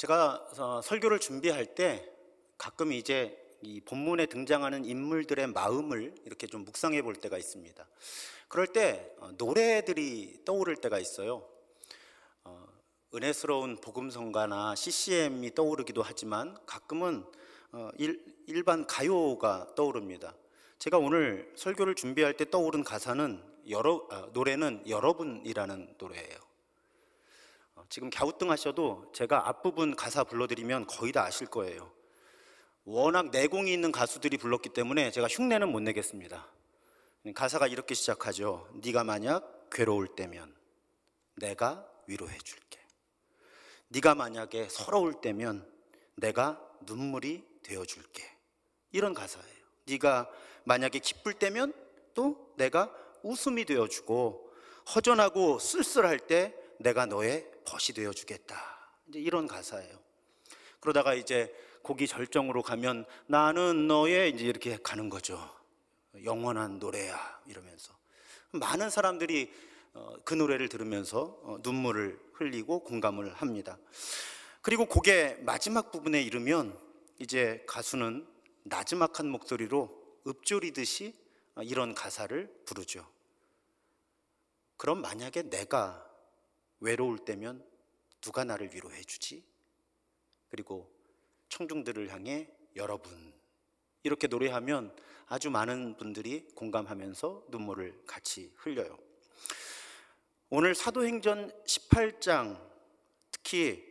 제가 설교를 준비할 때 가끔 이제 이 본문에 등장하는 인물들의 마음을 이렇게 좀 묵상해 볼 때가 있습니다. 그럴 때 노래들이 떠오를 때가 있어요. 은혜스러운 복음성가나 CCM이 떠오르기도 하지만 가끔은 일반 가요가 떠오릅니다. 제가 오늘 설교를 준비할 때 떠오른 가사는 노래는 여러분이라는 노래예요. 지금 갸우뚱하셔도 제가 앞부분 가사 불러드리면 거의 다 아실 거예요. 워낙 내공이 있는 가수들이 불렀기 때문에 제가 흉내는 못 내겠습니다. 가사가 이렇게 시작하죠. 네가 만약 괴로울 때면 내가 위로해 줄게. 네가 만약에 서러울 때면 내가 눈물이 되어 줄게. 이런 가사예요. 네가 만약에 기쁠 때면 또 내가 웃음이 되어 주고, 허전하고 쓸쓸할 때 내가 너의 벗이 되어 주겠다. 이제 이런 가사예요. 그러다가 이제 곡이 절정으로 가면 나는 너의 이제 이렇게 가는 거죠. 영원한 노래야 이러면서 많은 사람들이 그 노래를 들으면서 눈물을 흘리고 공감을 합니다. 그리고 곡의 마지막 부분에 이르면 이제 가수는 나지막한 목소리로 읊조리듯이 이런 가사를 부르죠. 그럼 만약에 내가 외로울 때면 누가 나를 위로해 주지? 그리고 청중들을 향해 여러분, 이렇게 노래하면 아주 많은 분들이 공감하면서 눈물을 같이 흘려요. 오늘 사도행전 18장, 특히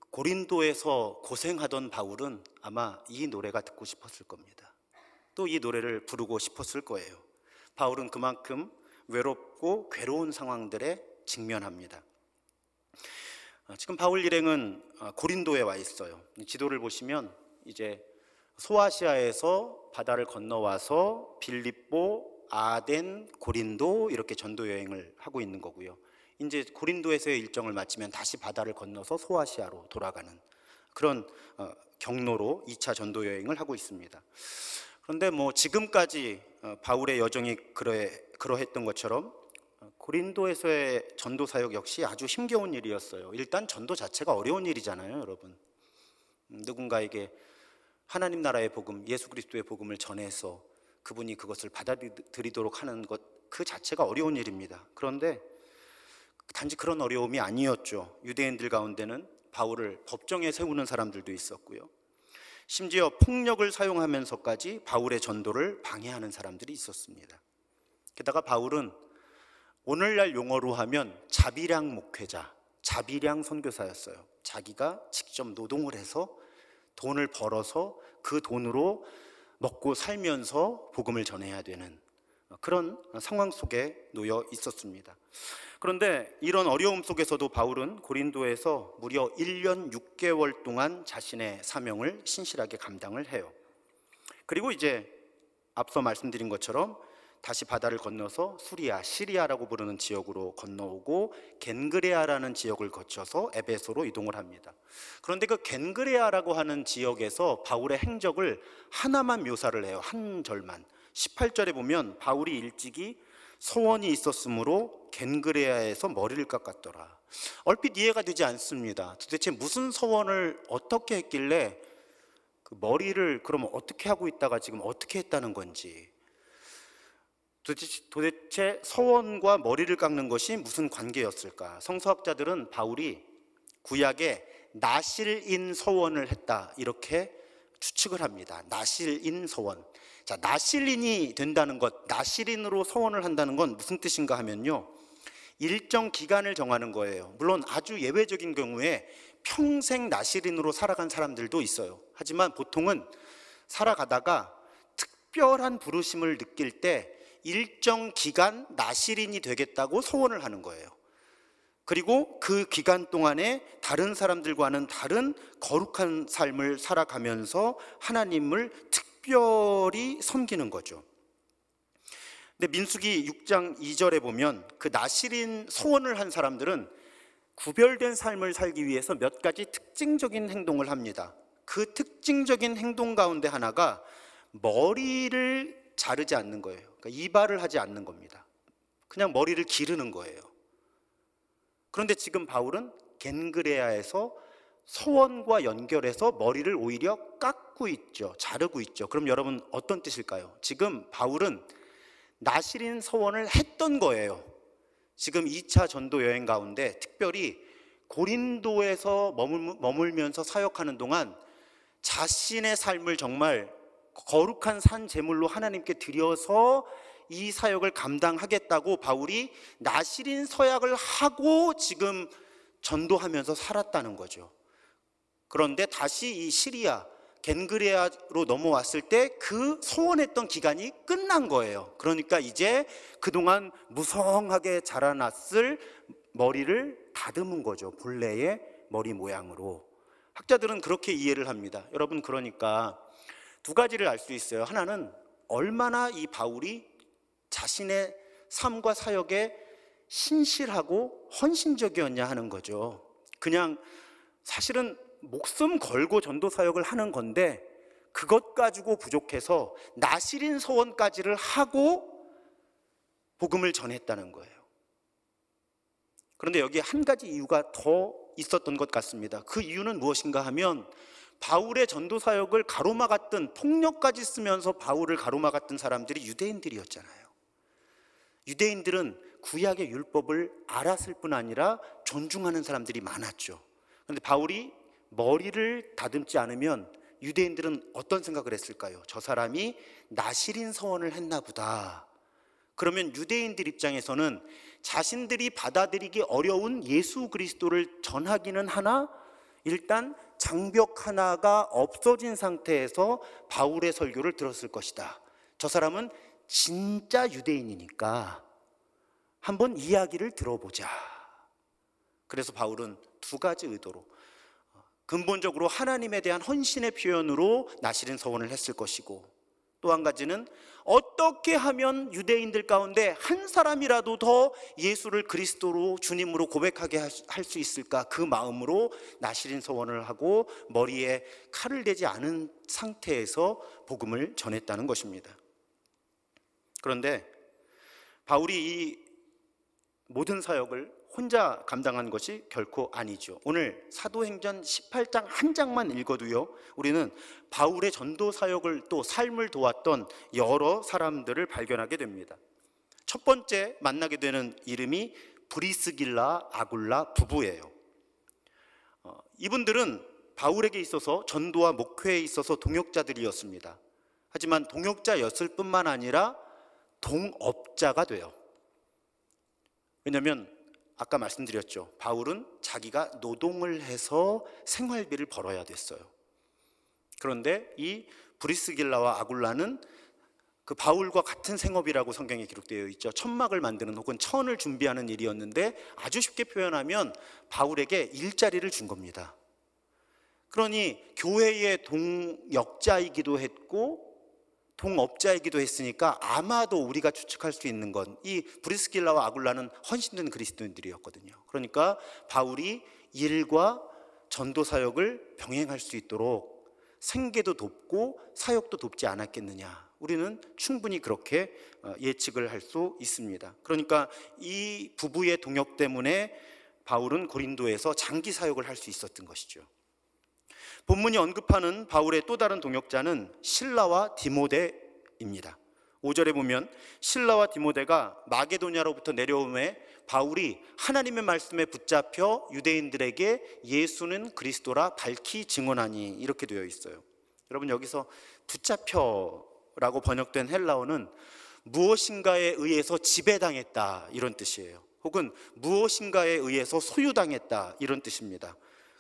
고린도에서 고생하던 바울은 아마 이 노래가 듣고 싶었을 겁니다. 또 이 노래를 부르고 싶었을 거예요. 바울은 그만큼 외롭고 괴로운 상황들에 직면합니다. 지금 바울 일행은 고린도에 와 있어요. 지도를 보시면 이제 소아시아에서 바다를 건너와서 빌립보, 아덴, 고린도 이렇게 전도 여행을 하고 있는 거고요. 이제 고린도에서의 일정을 마치면 다시 바다를 건너서 소아시아로 돌아가는 그런 경로로 2차 전도 여행을 하고 있습니다. 그런데 지금까지 바울의 여정이 그러했던 것처럼 고린도에서의 전도 사역 역시 아주 힘겨운 일이었어요. 일단 전도 자체가 어려운 일이잖아요, 여러분. 누군가에게 하나님 나라의 복음, 예수 그리스도의 복음을 전해서 그분이 그것을 받아들이도록 하는 것, 그 자체가 어려운 일입니다. 그런데 단지 그런 어려움이 아니었죠. 유대인들 가운데는 바울을 법정에 세우는 사람들도 있었고요. 심지어 폭력을 사용하면서까지 바울의 전도를 방해하는 사람들이 있었습니다. 게다가 바울은 오늘날 용어로 하면 자비량 목회자, 자비량 선교사였어요. 자기가 직접 노동을 해서 돈을 벌어서 그 돈으로 먹고 살면서 복음을 전해야 되는 그런 상황 속에 놓여 있었습니다. 그런데 이런 어려움 속에서도 바울은 고린도에서 무려 1년 6개월 동안 자신의 사명을 신실하게 감당을 해요. 그리고 이제 앞서 말씀드린 것처럼 다시 바다를 건너서 수리아, 시리아라고 부르는 지역으로 건너오고 겐그레아라는 지역을 거쳐서 에베소로 이동을 합니다. 그런데 그 겐그레아라고 하는 지역에서 바울의 행적을 하나만 묘사를 해요. 한 절만. 18절에 보면 바울이 일찍이 소원이 있었으므로 겐그레아에서 머리를 깎았더라. 얼핏 이해가 되지 않습니다. 도대체 무슨 소원을 어떻게 했길래 그 머리를 그러면 어떻게 하고 있다가 지금 어떻게 했다는 건지, 도대체 서원과 머리를 깎는 것이 무슨 관계였을까? 성서학자들은 바울이 구약에 나실인 서원을 했다 이렇게 추측을 합니다. 나실인 서원. 자, 나실인이 된다는 것, 나실인으로 서원을 한다는 건 무슨 뜻인가 하면요, 일정 기간을 정하는 거예요. 물론 아주 예외적인 경우에 평생 나실인으로 살아간 사람들도 있어요. 하지만 보통은 살아가다가 특별한 부르심을 느낄 때 일정 기간 나실인이 되겠다고 소원을 하는 거예요. 그리고 그 기간 동안에 다른 사람들과는 다른 거룩한 삶을 살아가면서 하나님을 특별히 섬기는 거죠. 근데 민수기 6장 2절에 보면 그 나실인 소원을 한 사람들은 구별된 삶을 살기 위해서 몇 가지 특징적인 행동을 합니다. 그 특징적인 행동 가운데 하나가 머리를 자르지 않는 거예요. 그러니까 이발을 하지 않는 겁니다. 그냥 머리를 기르는 거예요. 그런데 지금 바울은 겐그레아에서 소원과 연결해서 머리를 오히려 깎고 있죠. 자르고 있죠. 그럼 여러분 어떤 뜻일까요? 지금 바울은 나시린 서원을 했던 거예요. 지금 2차 전도 여행 가운데 특별히 고린도에서 머물면서 사역하는 동안 자신의 삶을 정말 거룩한 산 제물로 하나님께 드려서 이 사역을 감당하겠다고 바울이 나시린 서약을 하고 지금 전도하면서 살았다는 거죠. 그런데 다시 이 시리아 겐그레아로 넘어왔을 때 그 소원했던 기간이 끝난 거예요. 그러니까 이제 그동안 무성하게 자라났을 머리를 다듬은 거죠. 본래의 머리 모양으로. 학자들은 그렇게 이해를 합니다. 여러분, 그러니까 두 가지를 알 수 있어요. 하나는 얼마나 이 바울이 자신의 삶과 사역에 신실하고 헌신적이었냐 하는 거죠. 그냥 사실은 목숨 걸고 전도 사역을 하는 건데 그것 가지고 부족해서 나시린 서원까지를 하고 복음을 전했다는 거예요. 그런데 여기 한 가지 이유가 더 있었던 것 같습니다. 그 이유는 무엇인가 하면 바울의 전도 사역을 가로막았던, 폭력까지 쓰면서 바울을 가로막았던 사람들이 유대인들이었잖아요. 유대인들은 구약의 율법을 알았을 뿐 아니라 존중하는 사람들이 많았죠. 그런데 바울이 머리를 다듬지 않으면 유대인들은 어떤 생각을 했을까요? 저 사람이 나시린 서원을 했나 보다. 그러면 유대인들 입장에서는 자신들이 받아들이기 어려운 예수 그리스도를 전하기는 하나 일단 장벽 하나가 없어진 상태에서 바울의 설교를 들었을 것이다. 저 사람은 진짜 유대인이니까 한번 이야기를 들어보자. 그래서 바울은 두 가지 의도로, 근본적으로 하나님에 대한 헌신의 표현으로 나시린 서원을 했을 것이고, 또 한 가지는 어떻게 하면 유대인들 가운데 한 사람이라도 더 예수를 그리스도로 주님으로 고백하게 할 수 있을까, 그 마음으로 나시린 서원을 하고 머리에 칼을 대지 않은 상태에서 복음을 전했다는 것입니다. 그런데 바울이 이 모든 사역을 혼자 감당한 것이 결코 아니죠. 오늘 사도행전 18장 한 장만 읽어도요, 우리는 바울의 전도 사역을 또 삶을 도왔던 여러 사람들을 발견하게 됩니다. 첫 번째 만나게 되는 이름이 브리스길라 아굴라 부부예요. 이분들은 바울에게 있어서 전도와 목회에 있어서 동역자들이었습니다. 하지만 동역자였을 뿐만 아니라 동업자가 돼요. 왜냐하면 아까 말씀드렸죠. 바울은 자기가 노동을 해서 생활비를 벌어야 됐어요. 그런데 이 브리스길라와 아굴라는 그 바울과 같은 생업이라고 성경에 기록되어 있죠. 천막을 만드는 혹은 천을 준비하는 일이었는데 아주 쉽게 표현하면 바울에게 일자리를 준 겁니다. 그러니 교회의 동역자이기도 했고 동업자이기도 했으니까 아마도 우리가 추측할 수 있는 건 이 브리스길라와 아굴라는 헌신된 그리스도인들이었거든요. 그러니까 바울이 일과 전도 사역을 병행할 수 있도록 생계도 돕고 사역도 돕지 않았겠느냐, 우리는 충분히 그렇게 예측을 할 수 있습니다. 그러니까 이 부부의 동역 때문에 바울은 고린도에서 장기 사역을 할 수 있었던 것이죠. 본문이 언급하는 바울의 또 다른 동역자는 실라와 디모데입니다. 5절에 보면 실라와 디모데가 마게도냐로부터 내려오매 바울이 하나님의 말씀에 붙잡혀 유대인들에게 예수는 그리스도라 밝히 증언하니, 이렇게 되어 있어요. 여러분, 여기서 붙잡혀라고 번역된 헬라어는 무엇인가에 의해서 지배당했다, 이런 뜻이에요. 혹은 무엇인가에 의해서 소유당했다, 이런 뜻입니다.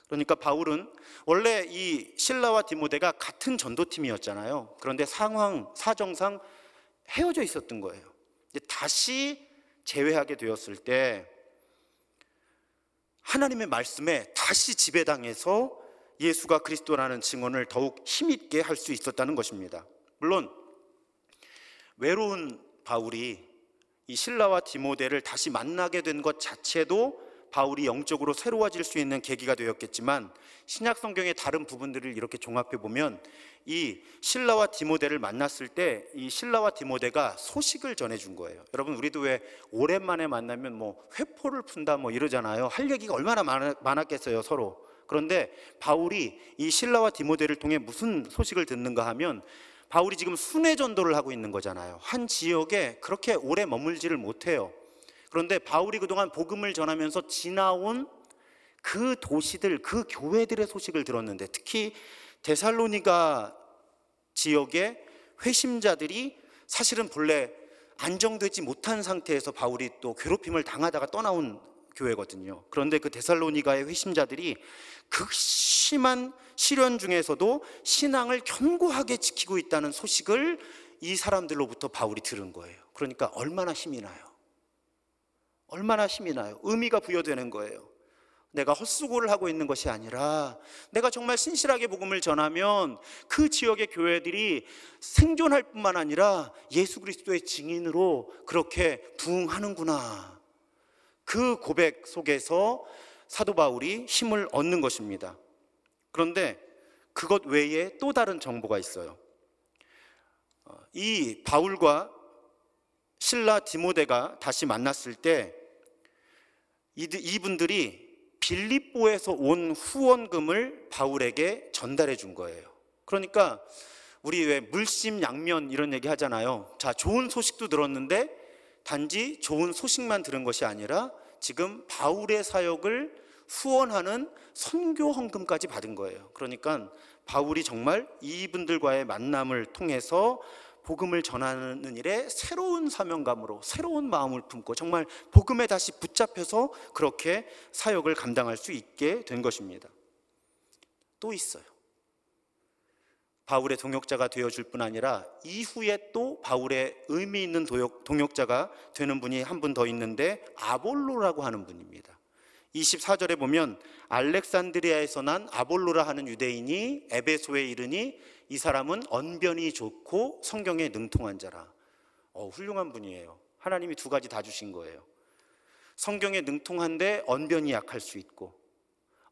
그러니까 바울은 원래 이 실라와 디모데가 같은 전도팀이었잖아요. 그런데 사정상 헤어져 있었던 거예요. 다시 재회하게 되었을 때 하나님의 말씀에 다시 지배당해서 예수가 그리스도라는 증언을 더욱 힘있게 할 수 있었다는 것입니다. 물론 외로운 바울이 이 실라와 디모데를 다시 만나게 된 것 자체도 바울이 영적으로 새로워질 수 있는 계기가 되었겠지만, 신약 성경의 다른 부분들을 이렇게 종합해 보면 이 실라와 디모데를 만났을 때 이 실라와 디모데가 소식을 전해준 거예요. 여러분, 우리도 왜 오랜만에 만나면 뭐 회포를 푼다 뭐 이러잖아요. 할 얘기가 얼마나 많았겠어요, 서로. 그런데 바울이 이 실라와 디모데를 통해 무슨 소식을 듣는가 하면, 바울이 지금 순회 전도를 하고 있는 거잖아요. 한 지역에 그렇게 오래 머물지를 못해요. 그런데 바울이 그동안 복음을 전하면서 지나온 그 도시들, 그 교회들의 소식을 들었는데, 특히 데살로니가 지역의 회심자들이 사실은 본래 안정되지 못한 상태에서 바울이 또 괴롭힘을 당하다가 떠나온 교회거든요. 그런데 그 데살로니가의 회심자들이 극심한 시련 중에서도 신앙을 견고하게 지키고 있다는 소식을 이 사람들로부터 바울이 들은 거예요. 그러니까 얼마나 힘이 나요. 얼마나 힘이 나요. 의미가 부여되는 거예요. 내가 헛수고를 하고 있는 것이 아니라 내가 정말 신실하게 복음을 전하면 그 지역의 교회들이 생존할 뿐만 아니라 예수 그리스도의 증인으로 그렇게 부흥하는구나. 그 고백 속에서 사도 바울이 힘을 얻는 것입니다. 그런데 그것 외에 또 다른 정보가 있어요. 이 바울과 실라 디모데가 다시 만났을 때 이분들이 빌립보에서 온 후원금을 바울에게 전달해 준 거예요. 그러니까 우리 왜 물심양면 이런 얘기 하잖아요. 자, 좋은 소식도 들었는데 단지 좋은 소식만 들은 것이 아니라 지금 바울의 사역을 후원하는 선교 헌금까지 받은 거예요. 그러니까 바울이 정말 이분들과의 만남을 통해서 복음을 전하는 일에 새로운 사명감으로 새로운 마음을 품고 정말 복음에 다시 붙잡혀서 그렇게 사역을 감당할 수 있게 된 것입니다. 또 있어요. 바울의 동역자가 되어줄 뿐 아니라 이후에 또 바울의 의미 있는 동역자가 되는 분이 한 분 더 있는데, 아볼로라고 하는 분입니다. 24절에 보면 알렉산드리아에서 난 아볼로라 하는 유대인이 에베소에 이르니 이 사람은 언변이 좋고 성경에 능통한 자라. 훌륭한 분이에요. 하나님이 두 가지 다 주신 거예요. 성경에 능통한데 언변이 약할 수 있고,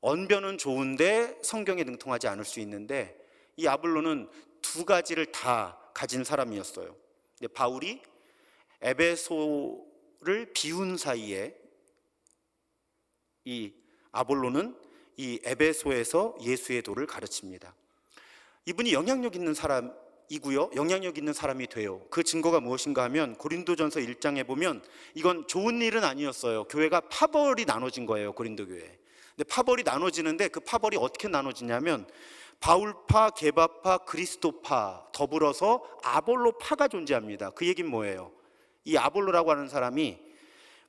언변은 좋은데 성경에 능통하지 않을 수 있는데, 이 아볼로는 두 가지를 다 가진 사람이었어요. 근데 바울이 에베소를 비운 사이에 이 아볼로는 이 에베소에서 예수의 도를 가르칩니다. 이분이 영향력 있는 사람이고요, 영향력 있는 사람이 돼요. 그 증거가 무엇인가 하면 고린도전서 1장에 보면, 이건 좋은 일은 아니었어요. 교회가 파벌이 나눠진 거예요. 고린도 교회. 근데 파벌이 나눠지는데 그 파벌이 어떻게 나눠지냐면 바울파, 게바파, 그리스도파 더불어서 아볼로파가 존재합니다. 그 얘기는 뭐예요? 이 아볼로라고 하는 사람이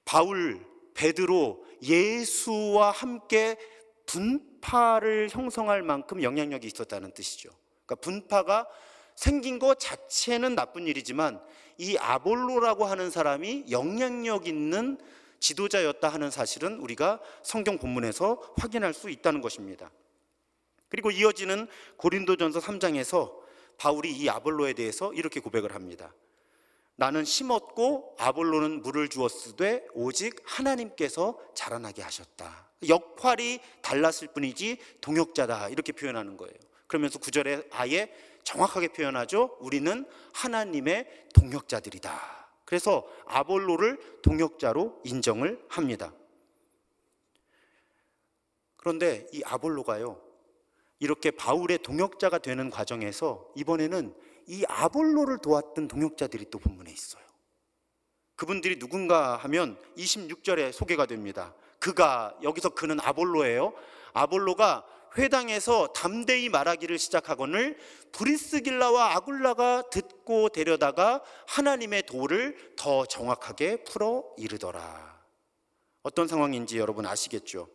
바울, 베드로, 예수와 함께 분파를 형성할 만큼 영향력이 있었다는 뜻이죠. 그러니까 분파가 생긴 것 자체는 나쁜 일이지만 이 아볼로라고 하는 사람이 영향력 있는 지도자였다 하는 사실은 우리가 성경 본문에서 확인할 수 있다는 것입니다. 그리고 이어지는 고린도전서 3장에서 바울이 이 아볼로에 대해서 이렇게 고백을 합니다. 나는 심었고 아볼로는 물을 주었으되 오직 하나님께서 자라나게 하셨다. 역할이 달랐을 뿐이지 동역자다, 이렇게 표현하는 거예요. 그러면서 9절에 아예 정확하게 표현하죠. 우리는 하나님의 동역자들이다. 그래서 아볼로를 동역자로 인정을 합니다. 그런데 이 아볼로가요, 이렇게 바울의 동역자가 되는 과정에서 이번에는 이 아볼로를 도왔던 동역자들이 또 본문에 있어요. 그분들이 누군가 하면 26절에 소개가 됩니다. 여기서 그는 아볼로예요. 아볼로가 회당에서 담대히 말하기를 시작하거늘 브리스길라와 아굴라가 듣고 데려다가 하나님의 도를 더 정확하게 풀어 이르더라. 어떤 상황인지 여러분 아시겠죠?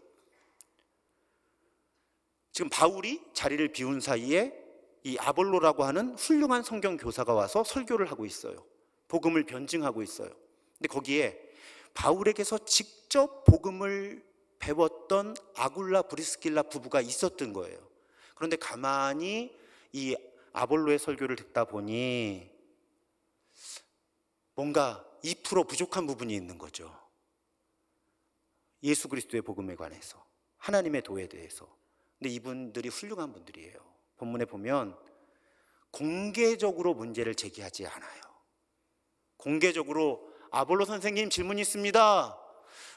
지금 바울이 자리를 비운 사이에 이 아볼로라고 하는 훌륭한 성경 교사가 와서 설교를 하고 있어요. 복음을 변증하고 있어요. 근데 거기에 바울에게서 직접 복음을 배웠던 아굴라 브리스길라 부부가 있었던 거예요. 그런데 가만히 이 아볼로의 설교를 듣다 보니 뭔가 2% 부족한 부분이 있는 거죠. 예수 그리스도의 복음에 관해서, 하나님의 도에 대해서. 근데 이분들이 훌륭한 분들이에요. 본문에 보면 공개적으로 문제를 제기하지 않아요. 공개적으로 아볼로 선생님 질문이 있습니다,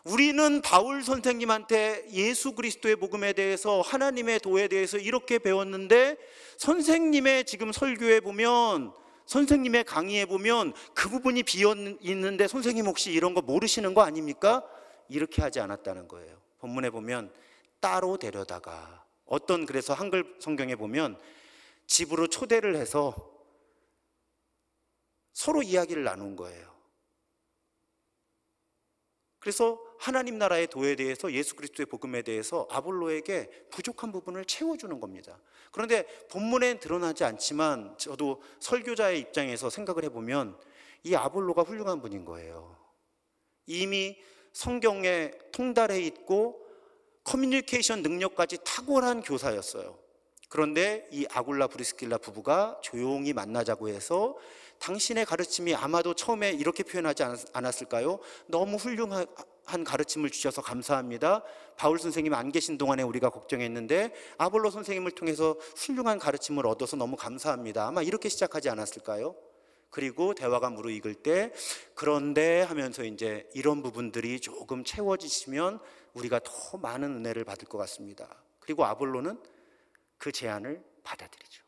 우리는 바울 선생님한테 예수 그리스도의 복음에 대해서, 하나님의 도에 대해서 이렇게 배웠는데 선생님의 지금 설교에 보면, 선생님의 강의에 보면 그 부분이 비어 있는데 선생님 혹시 이런 거 모르시는 거 아닙니까? 이렇게 하지 않았다는 거예요. 본문에 보면 따로 데려다가, 어떤 그래서 한글 성경에 보면 집으로 초대를 해서 서로 이야기를 나눈 거예요. 그래서 하나님 나라의 도에 대해서, 예수 그리스도의 복음에 대해서 아볼로에게 부족한 부분을 채워주는 겁니다. 그런데 본문에 드러나지 않지만 저도 설교자의 입장에서 생각을 해보면 이 아볼로가 훌륭한 분인 거예요. 이미 성경에 통달해 있고 커뮤니케이션 능력까지 탁월한 교사였어요. 그런데 이 아굴라 브리스길라 부부가 조용히 만나자고 해서 당신의 가르침이 아마도 처음에 이렇게 표현하지 않았을까요? 너무 훌륭한 가르침을 주셔서 감사합니다. 바울 선생님 안 계신 동안에 우리가 걱정했는데 아볼로 선생님을 통해서 훌륭한 가르침을 얻어서 너무 감사합니다. 아마 이렇게 시작하지 않았을까요? 그리고 대화가 무르익을 때 그런데 하면서 이제 이런 부분들이 조금 채워지시면 우리가 더 많은 은혜를 받을 것 같습니다. 그리고 아볼로는 그 제안을 받아들이죠.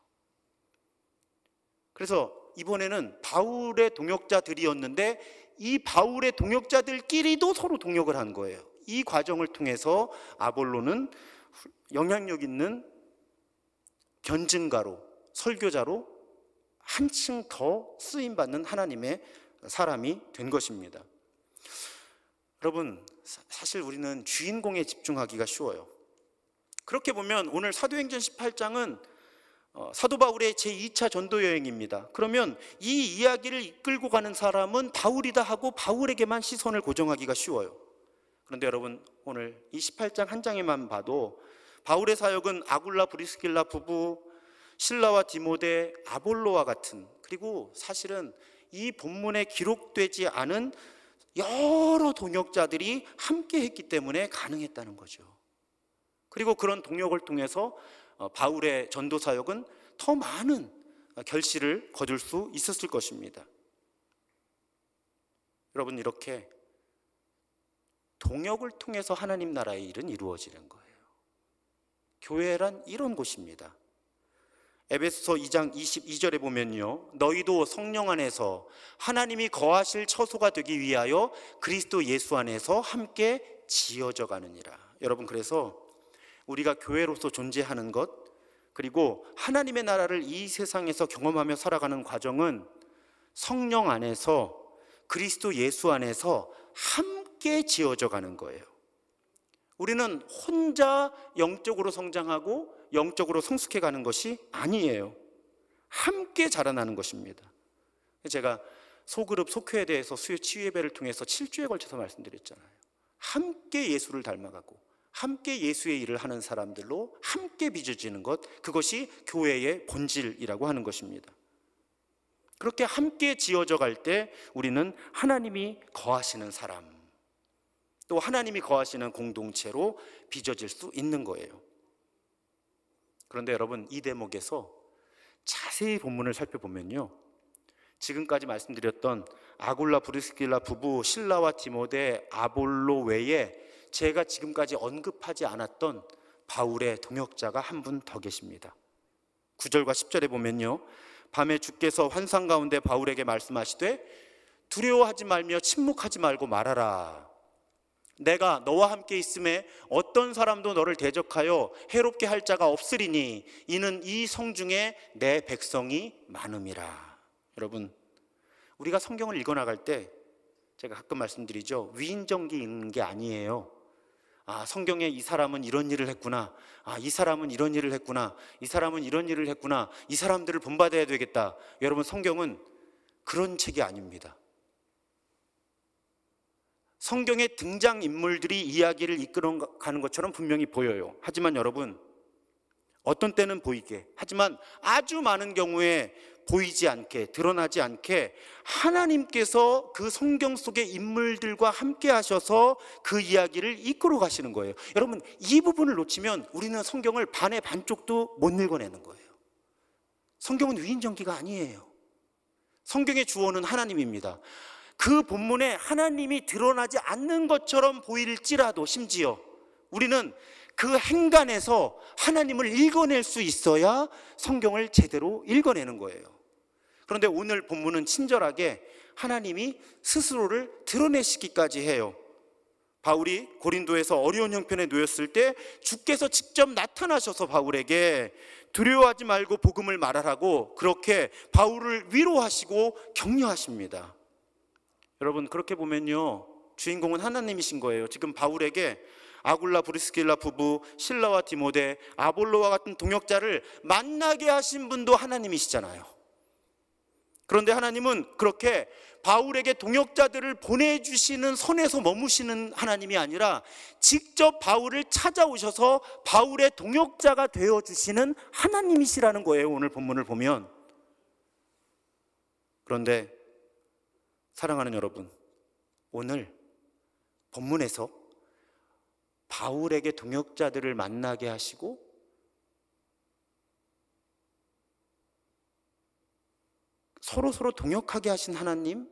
그래서 이번에는 바울의 동역자들이었는데 이 바울의 동역자들끼리도 서로 동역을 한 거예요. 이 과정을 통해서 아볼로는 영향력 있는 변증가로, 설교자로 한층 더 쓰임받는 하나님의 사람이 된 것입니다. 여러분, 사실 우리는 주인공에 집중하기가 쉬워요. 그렇게 보면 오늘 사도행전 18장은 사도 바울의 제2차 전도 여행입니다. 그러면 이 이야기를 이끌고 가는 사람은 바울이다 하고 바울에게만 시선을 고정하기가 쉬워요. 그런데 여러분, 오늘 이 18장 한 장에만 봐도 바울의 사역은 아굴라 브리스길라 부부, 실라와 디모데, 아볼로와 같은, 그리고 사실은 이 본문에 기록되지 않은 여러 동역자들이 함께 했기 때문에 가능했다는 거죠. 그리고 그런 동역을 통해서 바울의 전도 사역은 더 많은 결실을 거둘 수 있었을 것입니다. 여러분, 이렇게 동역을 통해서 하나님 나라의 일은 이루어지는 거예요. 교회란 이런 곳입니다. 에베소서 2장 22절에 보면요, 너희도 성령 안에서 하나님이 거하실 처소가 되기 위하여 그리스도 예수 안에서 함께 지어져 가느니라. 여러분, 그래서 우리가 교회로서 존재하는 것, 그리고 하나님의 나라를 이 세상에서 경험하며 살아가는 과정은 성령 안에서, 그리스도 예수 안에서 함께 지어져 가는 거예요. 우리는 혼자 영적으로 성장하고 영적으로 성숙해 가는 것이 아니에요. 함께 자라나는 것입니다. 제가 소그룹 속회에 대해서 수요 치유예배를 통해서 7주에 걸쳐서 말씀드렸잖아요. 함께 예수를 닮아가고 함께 예수의 일을 하는 사람들로 함께 빚어지는 것, 그것이 교회의 본질이라고 하는 것입니다. 그렇게 함께 지어져 갈 때 우리는 하나님이 거하시는 사람, 또 하나님이 거하시는 공동체로 빚어질 수 있는 거예요. 그런데 여러분, 이 대목에서 자세히 본문을 살펴보면요, 지금까지 말씀드렸던 아굴라 브리스길라 부부, 실라와 디모데, 아볼로 외에 제가 지금까지 언급하지 않았던 바울의 동역자가 한 분 더 계십니다. 9절과 10절에 보면요, 밤에 주께서 환상 가운데 바울에게 말씀하시되 두려워하지 말며 침묵하지 말고 말하라. 내가 너와 함께 있음에 어떤 사람도 너를 대적하여 해롭게 할 자가 없으리니 이는 이 성중에 내 백성이 많음이라. 여러분, 우리가 성경을 읽어나갈 때 제가 가끔 말씀드리죠, 위인전기 읽는 게 아니에요. 성경에 이 사람은 이런 일을 했구나, 이 사람은 이런 일을 했구나, 이 사람은 이런 일을 했구나, 이 사람들을 본받아야 되겠다. 여러분, 성경은 그런 책이 아닙니다. 성경의 등장인물들이 이야기를 이끌어가는 것처럼 분명히 보여요. 하지만 여러분, 어떤 때는 보이게, 하지만 아주 많은 경우에 보이지 않게, 드러나지 않게 하나님께서 그 성경 속의 인물들과 함께 하셔서 그 이야기를 이끌어 가시는 거예요. 여러분, 이 부분을 놓치면 우리는 성경을 반의 반쪽도 못 읽어내는 거예요. 성경은 위인전기가 아니에요. 성경의 주어는 하나님입니다. 그 본문에 하나님이 드러나지 않는 것처럼 보일지라도 심지어 우리는 그 행간에서 하나님을 읽어낼 수 있어야 성경을 제대로 읽어내는 거예요. 그런데 오늘 본문은 친절하게 하나님이 스스로를 드러내시기까지 해요. 바울이 고린도에서 어려운 형편에 놓였을 때 주께서 직접 나타나셔서 바울에게 두려워하지 말고 복음을 말하라고 그렇게 바울을 위로하시고 격려하십니다. 여러분, 그렇게 보면요, 주인공은 하나님이신 거예요. 지금 바울에게 아굴라 브리스길라 부부, 실라와 디모데, 아볼로와 같은 동역자를 만나게 하신 분도 하나님이시잖아요. 그런데 하나님은 그렇게 바울에게 동역자들을 보내주시는 선에서 머무시는 하나님이 아니라 직접 바울을 찾아오셔서 바울의 동역자가 되어주시는 하나님이시라는 거예요, 오늘 본문을 보면. 그런데 사랑하는 여러분, 오늘 본문에서 바울에게 동역자들을 만나게 하시고 서로 동역하게 하신 하나님,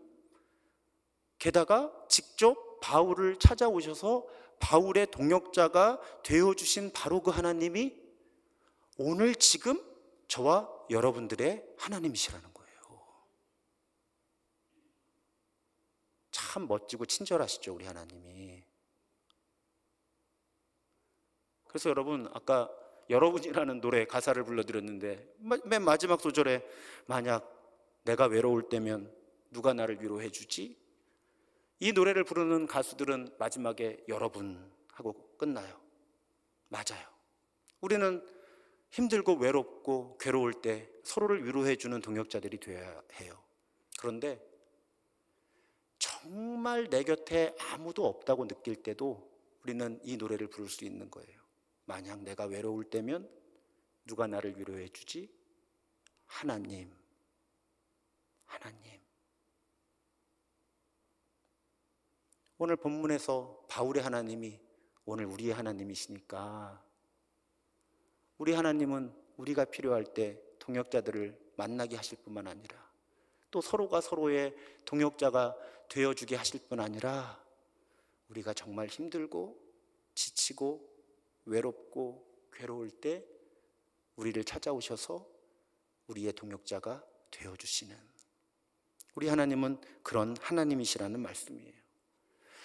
게다가 직접 바울을 찾아오셔서 바울의 동역자가 되어주신 바로 그 하나님이 오늘 지금 저와 여러분들의 하나님이시라는 거예요. 참 멋지고 친절하시죠, 우리 하나님이. 그래서 여러분, 아까 여러분이라는 노래 가사를 불러드렸는데 맨 마지막 소절에 만약 내가 외로울 때면 누가 나를 위로해 주지? 이 노래를 부르는 가수들은 마지막에 여러분 하고 끝나요. 맞아요. 우리는 힘들고 외롭고 괴로울 때 서로를 위로해 주는 동역자들이 되어야 해요. 그런데 정말 내 곁에 아무도 없다고 느낄 때도 우리는 이 노래를 부를 수 있는 거예요. 만약 내가 외로울 때면 누가 나를 위로해 주지? 하나님. 하나님. 오늘 본문에서 바울의 하나님이 오늘 우리의 하나님이시니까 우리 하나님은 우리가 필요할 때 동역자들을 만나게 하실 뿐만 아니라 또 서로가 서로의 동역자가 되어주게 하실 뿐 아니라 우리가 정말 힘들고 지치고 외롭고 괴로울 때 우리를 찾아오셔서 우리의 동역자가 되어주시는 우리 하나님은 그런 하나님이시라는 말씀이에요.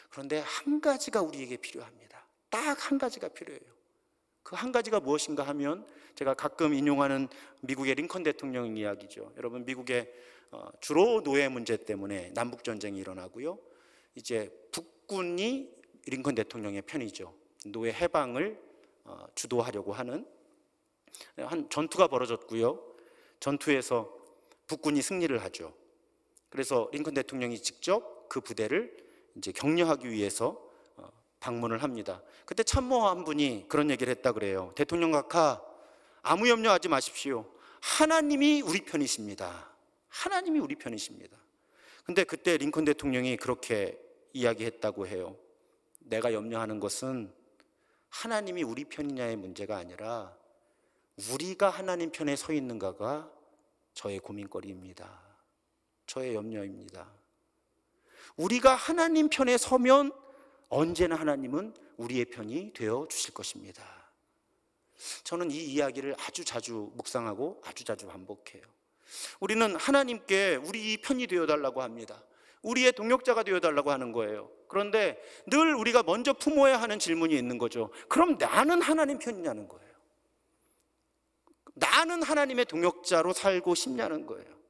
그런데 한 가지가 우리에게 필요합니다. 딱 한 가지가 필요해요. 그 한 가지가 무엇인가 하면 제가 가끔 인용하는 미국의 링컨 대통령 이야기죠. 여러분, 미국의 주로 노예 문제 때문에 남북전쟁이 일어나고요. 이제 북군이 링컨 대통령의 편이죠. 노예 해방을 주도하려고 하는 한 전투가 벌어졌고요. 전투에서 북군이 승리를 하죠. 그래서 링컨 대통령이 직접 그 부대를 이제 격려하기 위해서 방문을 합니다. 그때 참모 한 분이 그런 얘기를 했다 그래요. 대통령 각하, 아무 염려하지 마십시오. 하나님이 우리 편이십니다. 하나님이 우리 편이십니다. 근데 그때 링컨 대통령이 그렇게 이야기했다고 해요. 내가 염려하는 것은 하나님이 우리 편이냐의 문제가 아니라 우리가 하나님 편에 서 있는가가 저의 고민거리입니다. 저의 염려입니다. 우리가 하나님 편에 서면 언제나 하나님은 우리의 편이 되어 주실 것입니다. 저는 이 이야기를 아주 자주 묵상하고 아주 자주 반복해요. 우리는 하나님께 우리 편이 되어달라고 합니다. 우리의 동역자가 되어달라고 하는 거예요. 그런데 늘 우리가 먼저 품어야 하는 질문이 있는 거죠. 그럼 나는 하나님 편이냐는 거예요. 나는 하나님의 동역자로 살고 싶냐는 거예요.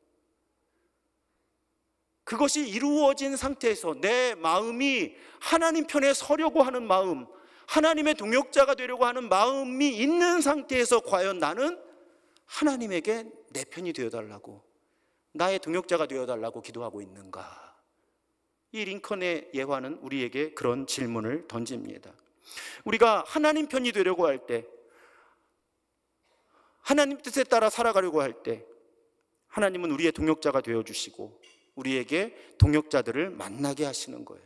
그것이 이루어진 상태에서 내 마음이 하나님 편에 서려고 하는 마음, 하나님의 동역자가 되려고 하는 마음이 있는 상태에서 과연 나는 하나님에게 내 편이 되어달라고, 나의 동역자가 되어달라고 기도하고 있는가? 이 링컨의 예화는 우리에게 그런 질문을 던집니다. 우리가 하나님 편이 되려고 할 때, 하나님 뜻에 따라 살아가려고 할 때 하나님은 우리의 동역자가 되어주시고 우리에게 동역자들을 만나게 하시는 거예요.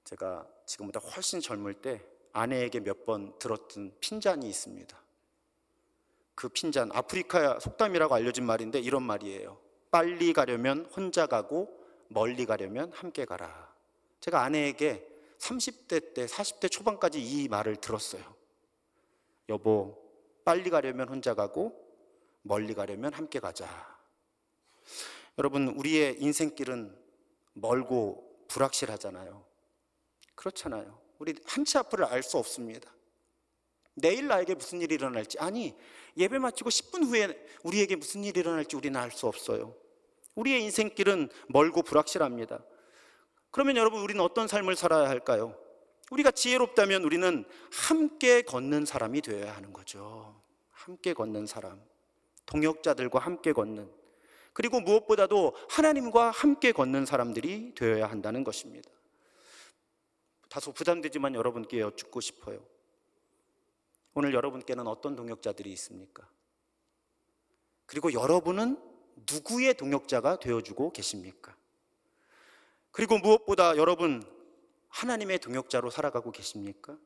제가 지금보다 훨씬 젊을 때 아내에게 몇 번 들었던 핀잔이 있습니다. 그 핀잔, 아프리카 속담이라고 알려진 말인데 이런 말이에요. 빨리 가려면 혼자 가고 멀리 가려면 함께 가라. 제가 아내에게 30대 때 40대 초반까지 이 말을 들었어요. 여보, 빨리 가려면 혼자 가고 멀리 가려면 함께 가자. 여러분, 우리의 인생길은 멀고 불확실하잖아요. 그렇잖아요. 우리 한치 앞을 알 수 없습니다. 내일 나에게 무슨 일이 일어날지, 아니 예배 마치고 10분 후에 우리에게 무슨 일이 일어날지 우리는 알 수 없어요. 우리의 인생길은 멀고 불확실합니다. 그러면 여러분, 우리는 어떤 삶을 살아야 할까요? 우리가 지혜롭다면 우리는 함께 걷는 사람이 되어야 하는 거죠. 함께 걷는 사람, 동역자들과 함께 걷는, 그리고 무엇보다도 하나님과 함께 걷는 사람들이 되어야 한다는 것입니다. 다소 부담되지만 여러분께 여쭙고 싶어요. 오늘 여러분께는 어떤 동역자들이 있습니까? 그리고 여러분은 누구의 동역자가 되어주고 계십니까? 그리고 무엇보다 여러분, 하나님의 동역자로 살아가고 계십니까?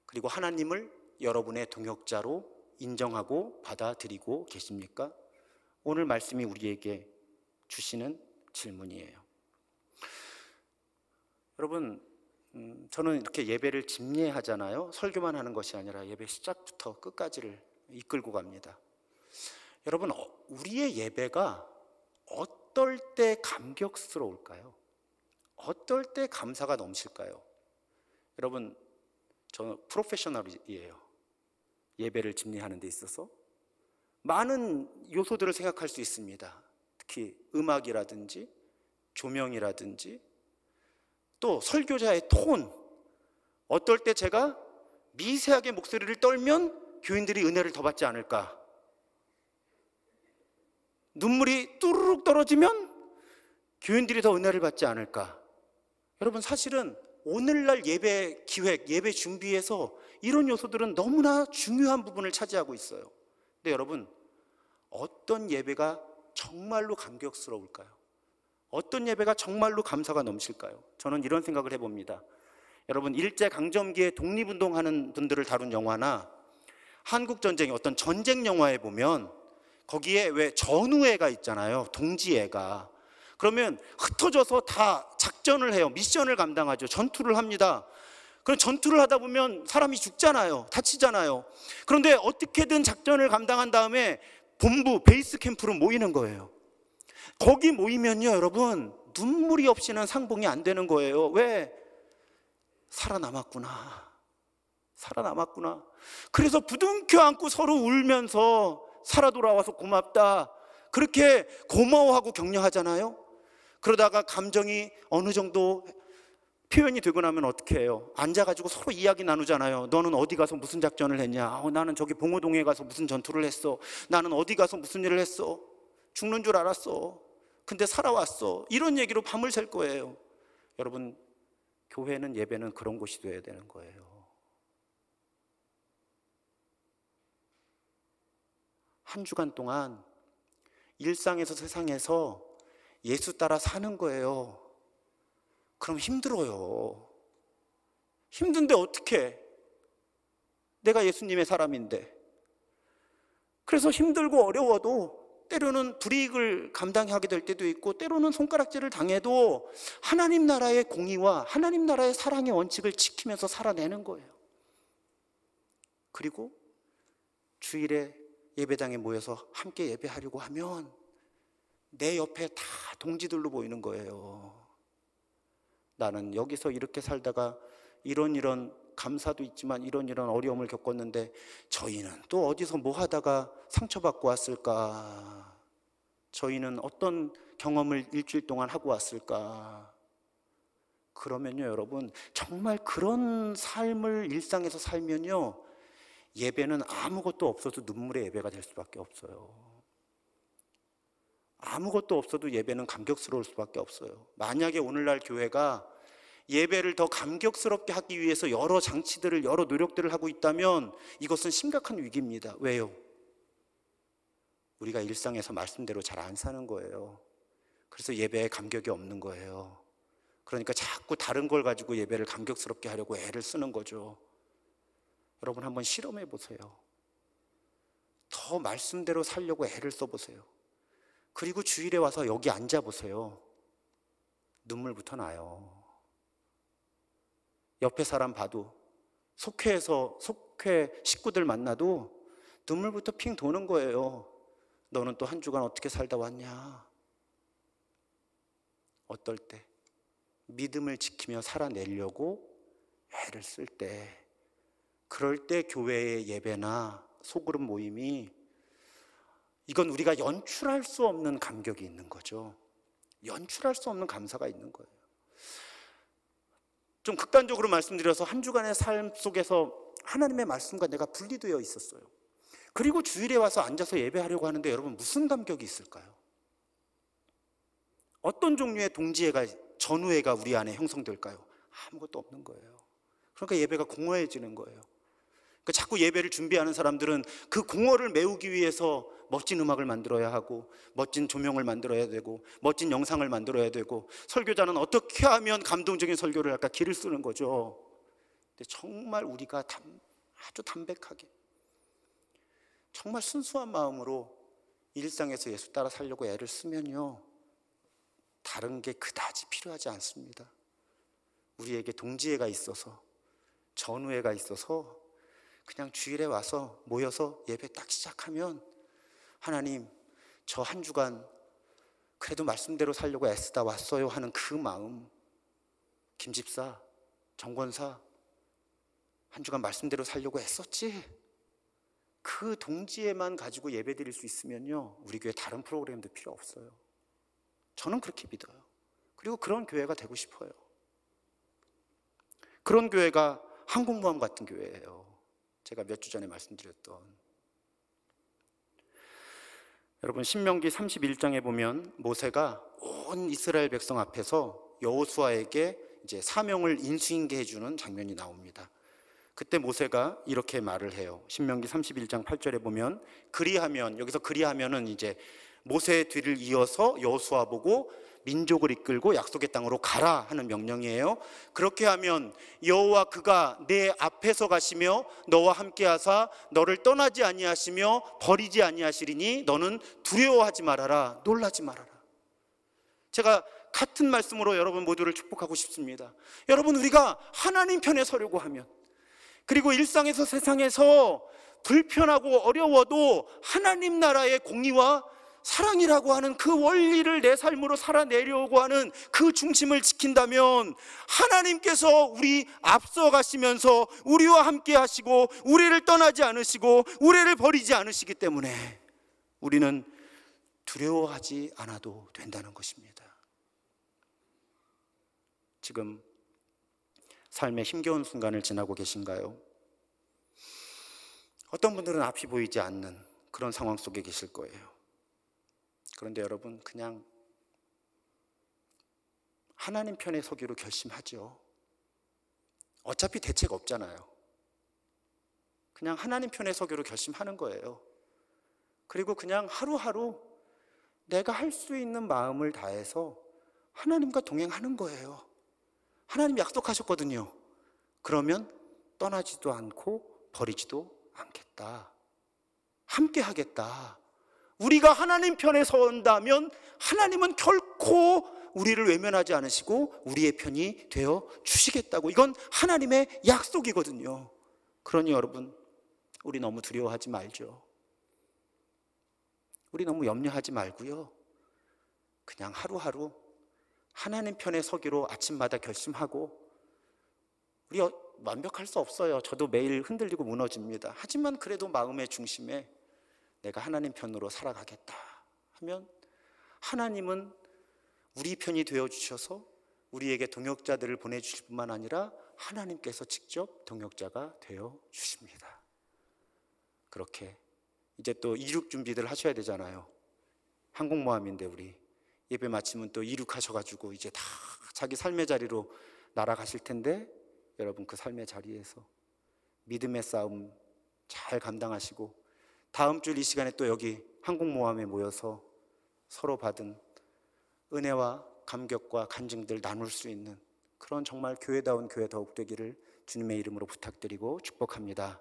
그리고 하나님을 여러분의 동역자로 인정하고 받아들이고 계십니까? 오늘 말씀이 우리에게 주시는 질문이에요. 여러분, 저는 이렇게 예배를 집례하잖아요. 설교만 하는 것이 아니라 예배 시작부터 끝까지를 이끌고 갑니다. 여러분, 우리의 예배가 어떨 때 감격스러울까요? 어떨 때 감사가 넘칠까요? 여러분, 저는 프로페셔널이에요. 예배를 집례하는 데 있어서 많은 요소들을 생각할 수 있습니다. 특히 음악이라든지 조명이라든지 또 설교자의 톤, 어떨 때 제가 미세하게 목소리를 떨면 교인들이 은혜를 더 받지 않을까? 눈물이 뚜루룩 떨어지면 교인들이 더 은혜를 받지 않을까? 여러분, 사실은 오늘날 예배 기획, 예배 준비에서 이런 요소들은 너무나 중요한 부분을 차지하고 있어요. 근데 여러분, 어떤 예배가 정말로 감격스러울까요? 어떤 예배가 정말로 감사가 넘칠까요? 저는 이런 생각을 해봅니다. 여러분, 일제강점기에 독립운동하는 분들을 다룬 영화나 한국전쟁의 어떤 전쟁 영화에 보면 거기에 왜 전우회가 있잖아요. 동지회가. 그러면 흩어져서 다 작전을 해요. 미션을 감당하죠. 전투를 합니다. 그럼 전투를 하다 보면 사람이 죽잖아요. 다치잖아요. 그런데 어떻게든 작전을 감당한 다음에 본부, 베이스 캠프로 모이는 거예요. 거기 모이면요, 여러분, 눈물이 없이는 상봉이 안 되는 거예요. 왜? 살아남았구나. 살아남았구나. 그래서 부둥켜 안고 서로 울면서 살아 돌아와서 고맙다, 그렇게 고마워하고 격려하잖아요. 그러다가 감정이 어느 정도 표현이 되고 나면 어떻게 해요? 앉아가지고 서로 이야기 나누잖아요. 너는 어디 가서 무슨 작전을 했냐? 나는 저기 봉오동에 가서 무슨 전투를 했어. 나는 어디 가서 무슨 일을 했어. 죽는 줄 알았어. 근데 살아왔어. 이런 얘기로 밤을 샐 거예요. 여러분, 교회는, 예배는 그런 곳이 되어야 되는 거예요. 한 주간 동안 일상에서 세상에서 예수 따라 사는 거예요. 그럼 힘들어요. 힘든데 어떡해? 내가 예수님의 사람인데. 그래서 힘들고 어려워도 때로는 불이익을 감당하게 될 때도 있고, 때로는 손가락질을 당해도 하나님 나라의 공의와 하나님 나라의 사랑의 원칙을 지키면서 살아내는 거예요. 그리고 주일에 예배당에 모여서 함께 예배하려고 하면 내 옆에 다 동지들로 보이는 거예요. 나는 여기서 이렇게 살다가 이런 감사도 있지만 이런 어려움을 겪었는데 저희는 또 어디서 뭐 하다가 상처받고 왔을까? 저희는 어떤 경험을 일주일 동안 하고 왔을까? 그러면요, 여러분, 정말 그런 삶을 일상에서 살면요, 예배는 아무것도 없어도 눈물의 예배가 될 수밖에 없어요. 아무것도 없어도 예배는 감격스러울 수밖에 없어요. 만약에 오늘날 교회가 예배를 더 감격스럽게 하기 위해서 여러 장치들을, 여러 노력들을 하고 있다면 이것은 심각한 위기입니다. 왜요? 우리가 일상에서 말씀대로 잘 안 사는 거예요. 그래서 예배에 감격이 없는 거예요. 그러니까 자꾸 다른 걸 가지고 예배를 감격스럽게 하려고 애를 쓰는 거죠. 여러분, 한번 실험해 보세요. 더 말씀대로 살려고 애를 써보세요. 그리고 주일에 와서 여기 앉아보세요. 눈물부터 나요. 옆에 사람 봐도, 속회 식구들 만나도 눈물부터 핑 도는 거예요. 너는 또 한 주간 어떻게 살다 왔냐? 어떨 때 믿음을 지키며 살아내려고 애를 쓸 때, 그럴 때 교회의 예배나 소그룹 모임이, 이건 우리가 연출할 수 없는 감격이 있는 거죠. 연출할 수 없는 감사가 있는 거예요. 좀 극단적으로 말씀드려서 한 주간의 삶 속에서 하나님의 말씀과 내가 분리되어 있었어요. 그리고 주일에 와서 앉아서 예배하려고 하는데 여러분 무슨 감격이 있을까요? 어떤 종류의 동지애가, 전우애가 우리 안에 형성될까요? 아무것도 없는 거예요. 그러니까 예배가 공허해지는 거예요. 그러니까 자꾸 예배를 준비하는 사람들은 그 공허를 메우기 위해서 멋진 음악을 만들어야 하고, 멋진 조명을 만들어야 되고, 멋진 영상을 만들어야 되고, 설교자는 어떻게 하면 감동적인 설교를 할까 기를 쓰는 거죠. 근데 정말 우리가 아주 담백하게, 정말 순수한 마음으로 일상에서 예수 따라 살려고 애를 쓰면요, 다른 게 그다지 필요하지 않습니다. 우리에게 동지애가 있어서, 전우애가 있어서 그냥 주일에 와서 모여서 예배 딱 시작하면, 하나님, 저 한 주간 그래도 말씀대로 살려고 애쓰다 왔어요 하는 그 마음, 김집사, 정권사, 한 주간 말씀대로 살려고 애썼지? 그 동지애만 가지고 예배 드릴 수 있으면요, 우리 교회 다른 프로그램도 필요 없어요. 저는 그렇게 믿어요. 그리고 그런 교회가 되고 싶어요. 그런 교회가 한국모함 같은 교회예요. 제가 몇 주 전에 말씀드렸던. 여러분, 신명기 31장에 보면 모세가 온 이스라엘 백성 앞에서 여호수아에게 이제 사명을 인수인계해 주는 장면이 나옵니다. 그때 모세가 이렇게 말을 해요. 신명기 31장 8절에 보면, 그리하면, 여기서 그리하면은 이제 모세의 뒤를 이어서 여호수아 보고 민족을 이끌고 약속의 땅으로 가라 하는 명령이에요. 그렇게 하면 여호와 그가 내 앞에서 가시며 너와 함께 하사 너를 떠나지 아니하시며 버리지 아니하시리니 너는 두려워하지 말아라, 놀라지 말아라. 제가 같은 말씀으로 여러분 모두를 축복하고 싶습니다. 여러분, 우리가 하나님 편에 서려고 하면, 그리고 일상에서 세상에서 불편하고 어려워도 하나님 나라의 공의와 사랑이라고 하는 그 원리를 내 삶으로 살아내려고 하는 그 중심을 지킨다면, 하나님께서 우리 앞서 가시면서 우리와 함께 하시고 우리를 떠나지 않으시고 우리를 버리지 않으시기 때문에 우리는 두려워하지 않아도 된다는 것입니다. 지금 삶의 힘겨운 순간을 지나고 계신가요? 어떤 분들은 앞이 보이지 않는 그런 상황 속에 계실 거예요. 그런데 여러분, 그냥 하나님 편에 서기로 결심하죠. 어차피 대책 없잖아요. 그냥 하나님 편에 서기로 결심하는 거예요. 그리고 그냥 하루하루 내가 할 수 있는 마음을 다해서 하나님과 동행하는 거예요. 하나님 약속하셨거든요. 그러면 떠나지도 않고 버리지도 않겠다, 함께 하겠다. 우리가 하나님 편에 선다면 하나님은 결코 우리를 외면하지 않으시고 우리의 편이 되어 주시겠다고, 이건 하나님의 약속이거든요. 그러니 여러분, 우리 너무 두려워하지 말죠. 우리 너무 염려하지 말고요, 그냥 하루하루 하나님 편에 서기로 아침마다 결심하고, 우리 완벽할 수 없어요. 저도 매일 흔들리고 무너집니다. 하지만 그래도 마음의 중심에 내가 하나님 편으로 살아가겠다 하면, 하나님은 우리 편이 되어주셔서 우리에게 동역자들을 보내주실 뿐만 아니라 하나님께서 직접 동역자가 되어주십니다. 그렇게 이제 또 이륙 준비들 하셔야 되잖아요. 항공모함인데 우리 예배 마치면 또 이륙하셔가지고 이제 다 자기 삶의 자리로 날아가실 텐데, 여러분 그 삶의 자리에서 믿음의 싸움 잘 감당하시고 다음 주 이 시간에 또 여기 항공모함에 모여서 서로 받은 은혜와 감격과 간증들 나눌 수 있는 그런 정말 교회다운 교회 더욱 되기를 주님의 이름으로 부탁드리고 축복합니다.